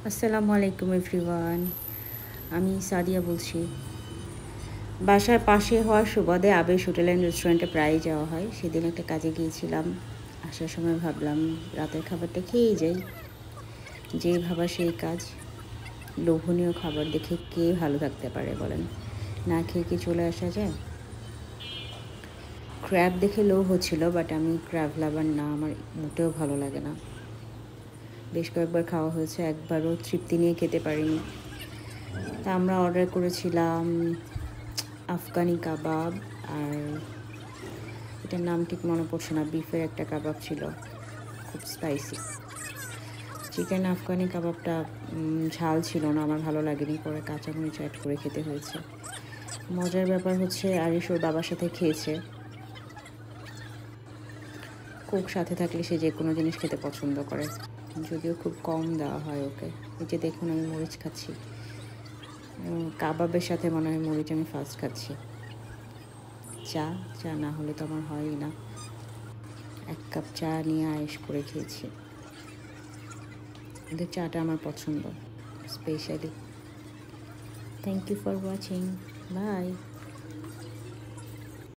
আসসালামু আলাইকুম এভরিওয়ান। আমি সাদিয়া বলছি। বাসার পাশে হওয়ার সুবাদে আবেশ হোটেল অ্যান্ড রেস্টুরেন্টে প্রায়ই যাওয়া হয়। সেদিন একটা কাজে গিয়েছিলাম। আসার সময় ভাবলাম রাতের খাবারটা খেয়েই যাই। যে ভাবা সেই কাজ। লোভনীয় খাবার দেখে কে ভালো থাকতে পারে বলেন? না খেয়ে কি চলে আসা যায়? ক্র্যাব দেখে লোভ হচ্ছিল, বাট আমি ক্র্যাব লাভার না, আমার মোটেও ভালো লাগে না। বেশ কয়েকবার খাওয়া হয়েছে, একবারও তৃপ্তি নিয়ে খেতে পারিনি। তা আমরা অর্ডার করেছিলাম আফগানি কাবাব, আর এটার নাম ঠিক মনে পড়ছে না, বিফের একটা কাবাব ছিল, খুব স্পাইসি। চিকেন আফগানি কাবাবটা ঝাল ছিল না, আমার ভালো লাগেনি, পরে কাঁচামরিচ অ্যাড করে খেতে হয়েছে। মজার ব্যাপার হচ্ছে আরিশ ওর বাবার সাথে খেয়েছে। কোক সাথে থাকলে সে যে কোনো জিনিস খেতে পছন্দ করে, যদিও খুব কম দেওয়া হয় ওকে। এই যে দেখুন আমি মরিচ খাচ্ছি, কাবাবের সাথে মনে হয় মরিচ আমি ফার্স্ট খাচ্ছি। চা চা না হলে তো আমার হয়ই না। 1 কাপ চা নিয়ে আয়েশ করে খেয়েছি। ওদের চাটা আমার পছন্দ specially. Thank you for watching. By.